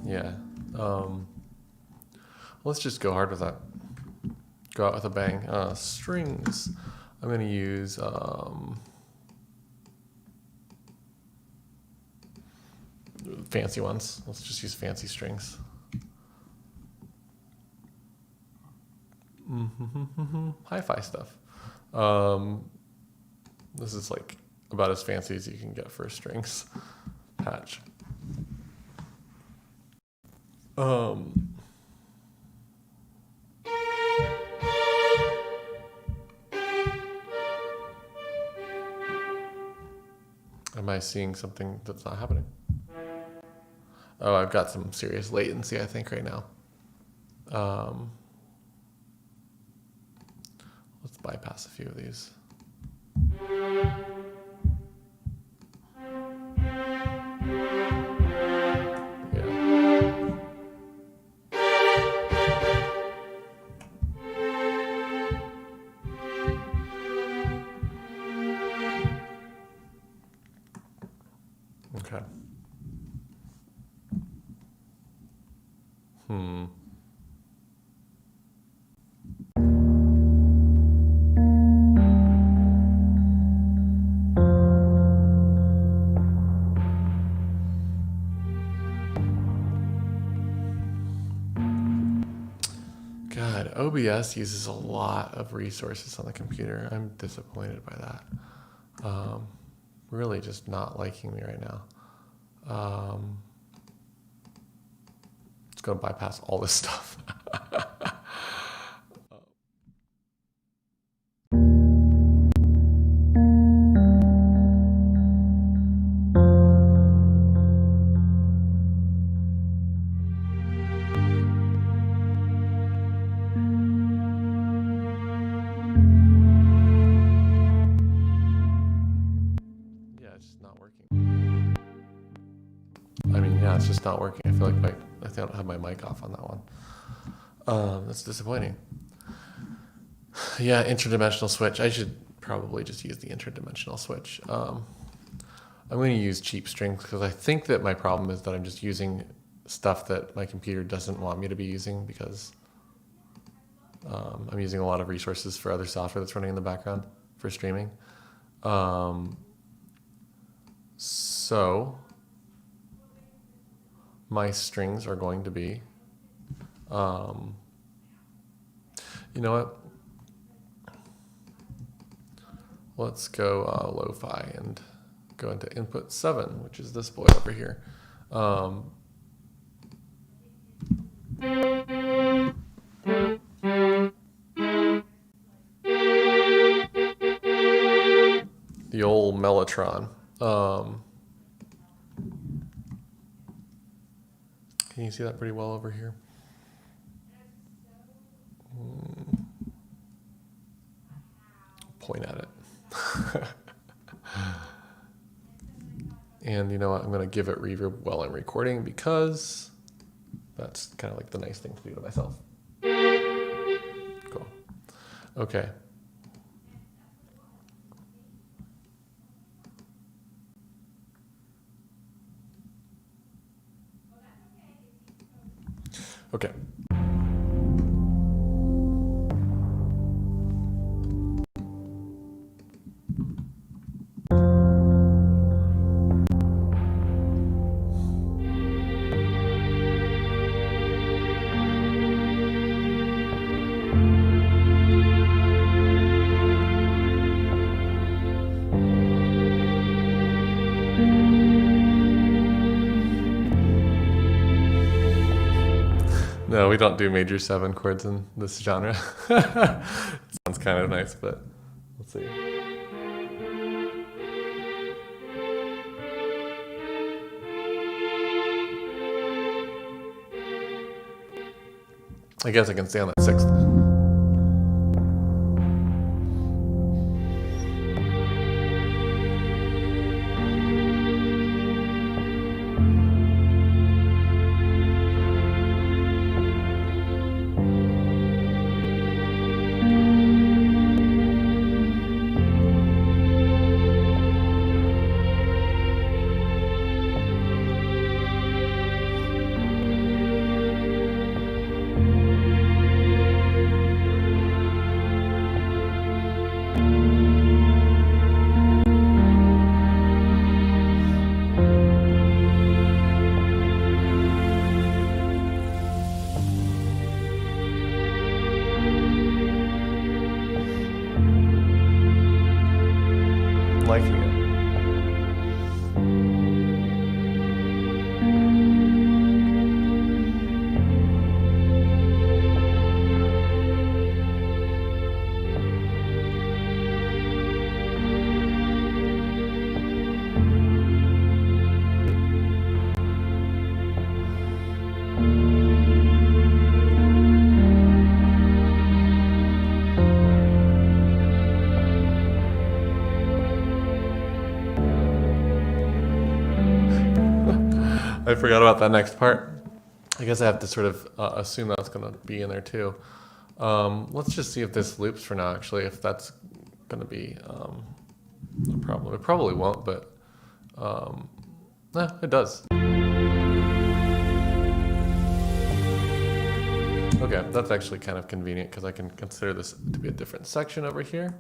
Yeah. Let's just go hard with that. Go out with a bang. Strings. I'm going to use fancy ones. Let's just use fancy strings. Hi-fi stuff. This is like about as fancy as you can get for strings patch. Am I seeing something that's not happening? Oh, I've got some serious latency, I think, right now. Let's bypass a few of these. Okay. God, OBS uses a lot of resources on the computer. I'm disappointed by that. Really just not liking me right now. It's going to bypass all this stuff. It's just not working. I feel like I think I don't have my mic off on that one. That's disappointing. Yeah, interdimensional switch. I should probably just use the interdimensional switch. I'm going to use cheap strings because I think that my problem is that I'm just using stuff that my computer doesn't want me to be using because I'm using a lot of resources for other software that's running in the background for streaming. So my strings are going to be, you know what? Let's go lo-fi and go into input 7, which is this boy over here. The old Mellotron. Can you see that pretty well over here? Point at it. And you know what? I'm going to give it reverb while I'm recording because that's kind of like the nice thing to do to myself. Cool. Okay. Okay. No, we don't do major 7 chords in this genre. Sounds kind of nice, but let's see. I guess I can stay on that 6th. Liking it. I forgot about that next part. I guess I have to sort of assume that's going to be in there too. Let's just see if this loops for now, actually, if that's going to be a problem. It probably won't, but it does. Okay, that's actually kind of convenient because I can consider this to be a different section over here.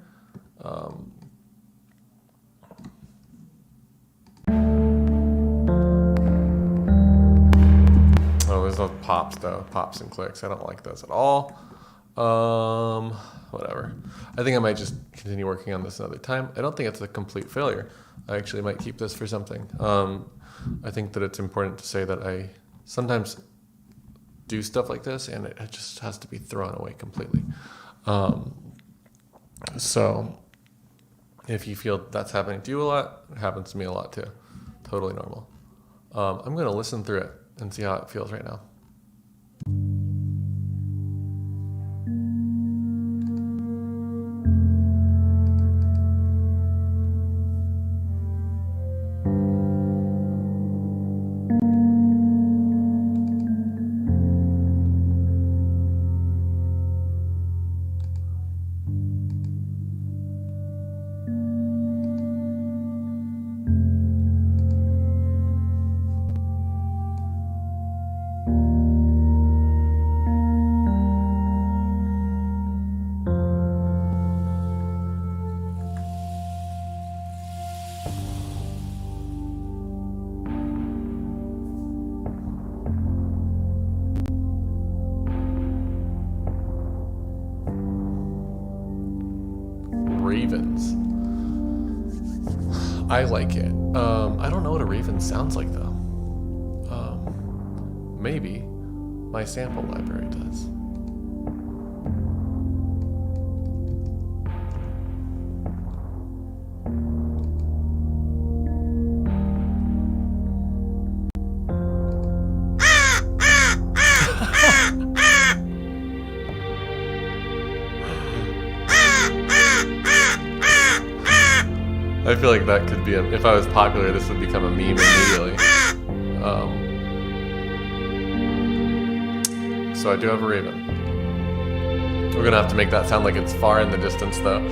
Oh, there's those pops though, pops and clicks. I don't like those at all. Whatever. I think I might just continue working on this another time. I don't think it's a complete failure. I actually might keep this for something. I think that it's important to say that I sometimes do stuff like this, and it just has to be thrown away completely. So if you feel that's happening to you a lot, it happens to me a lot too. Totally normal. I'm going to listen through it and see how it feels right now. Ravens. I like it. I don't know what a raven sounds like though. Maybe my sample library does. I feel like that could be if I was popular, this would become a meme immediately. So I do have a raven. We're gonna have to make that sound like it's far in the distance though.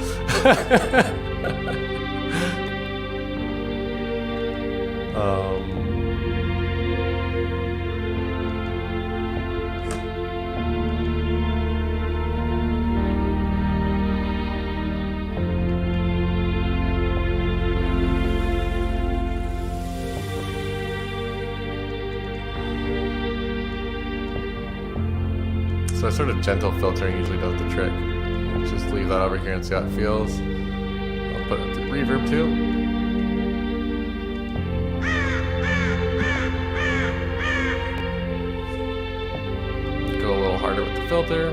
So sort of gentle filtering usually does the trick. Just leave that over here and see how it feels. I'll put it to reverb too. Go a little harder with the filter.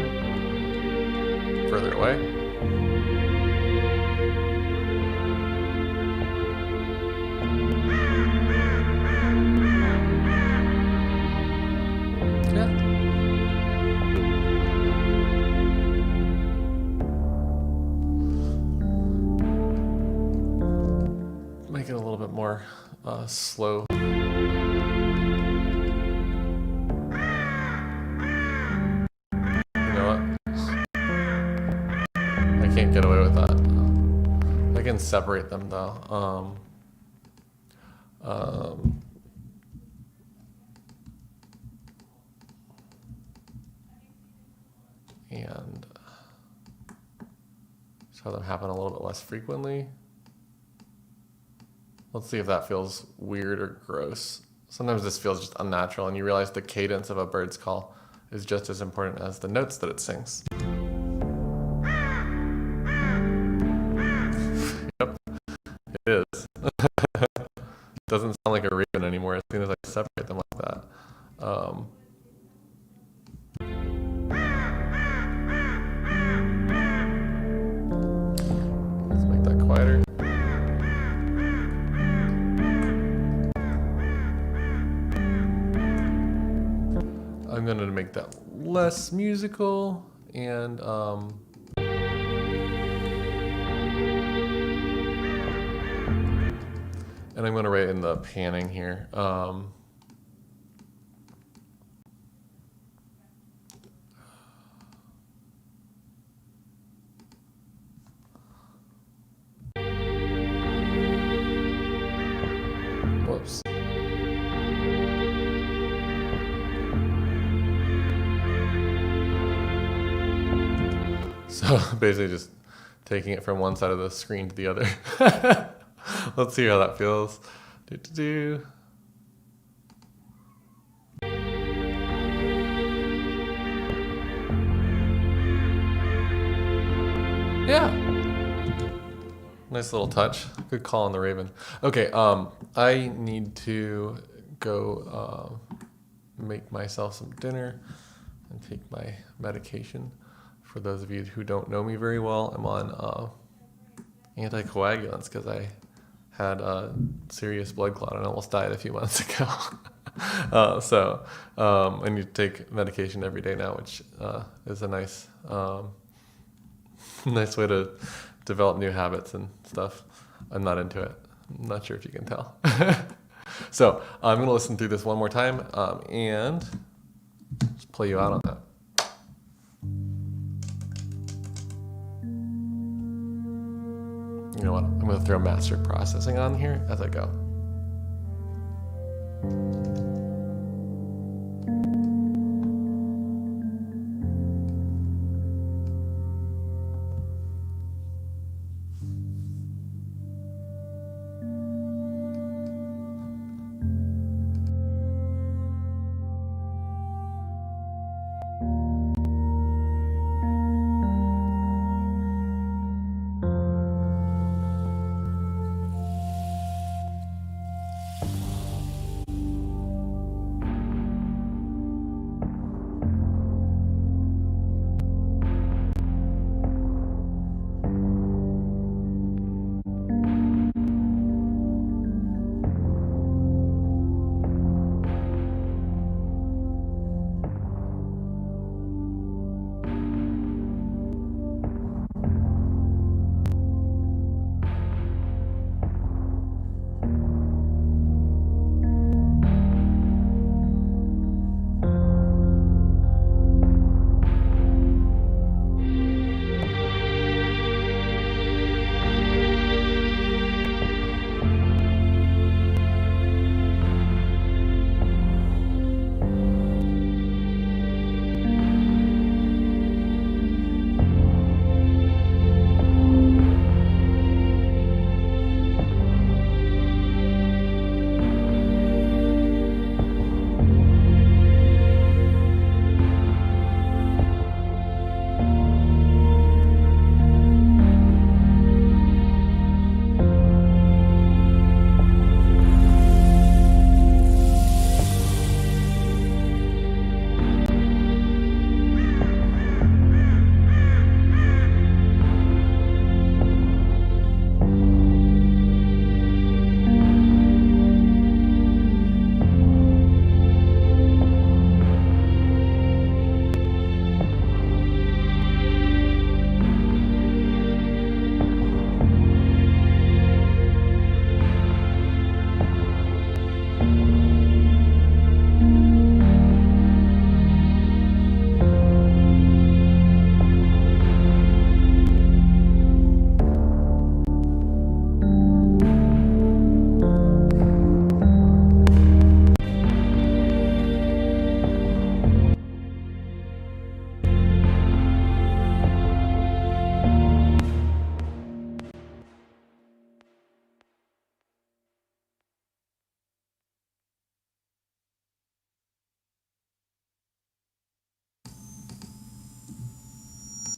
Further away. Make it a little bit more slow. You know what? I can't get away with that. I can separate them though. And just have them happen a little bit less frequently. Let's see if that feels weird or gross. Sometimes this feels just unnatural, and you realize the cadence of a bird's call is just as important as the notes that it sings. Yep, it is. It doesn't sound like a raven anymore as soon as I separate them like that. Let's make that quieter. I'm going to make that less musical, and I'm going to write in the panning here. Whoops. So basically just taking it from one side of the screen to the other. Let's see how that feels. Yeah. Nice little touch. Good call on the raven. Okay, I need to go make myself some dinner. and take my medication. For those of you who don't know me very well, I'm on anticoagulants because I had a serious blood clot and almost died a few months ago. So I need to take medication every day now, which is a nice nice way to develop new habits and stuff. I'm not into it. I'm not sure if you can tell. So I'm going to listen through this one more time and just play you out on that. You know what? I'm going to throw master processing on here as I go.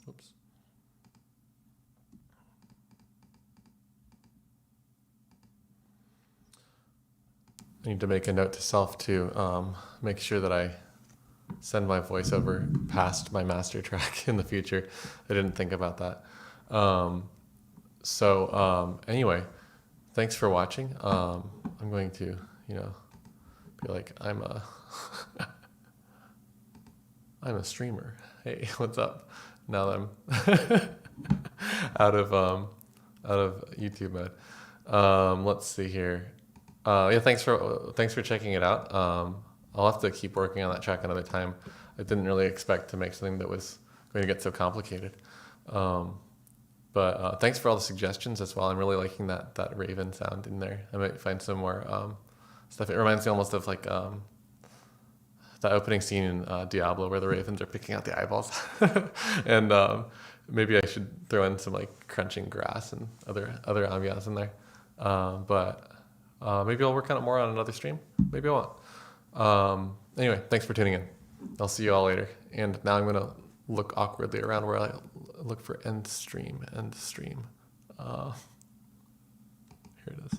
Oops. I need to make a note to self to make sure that I send my voiceover past my master track in the future. I didn't think about that. Anyway, thanks for watching. I'm going to, be like, I'm a streamer. Hey, what's up? Now that I'm out of YouTube mode. Let's see here. Thanks for checking it out. I'll have to keep working on that track another time. I didn't really expect to make something that was going to get so complicated. But thanks for all the suggestions as well. I'm really liking that raven sound in there. I might find some more stuff. It reminds me almost of like that opening scene in Diablo where the ravens are picking out the eyeballs. And maybe I should throw in some like crunching grass and other ambiance in there. But maybe I'll work on it more on another stream. Maybe I won't. Anyway, thanks for tuning in. I'll see you all later. And now I'm going to look awkwardly around where I look for end stream. Here it is.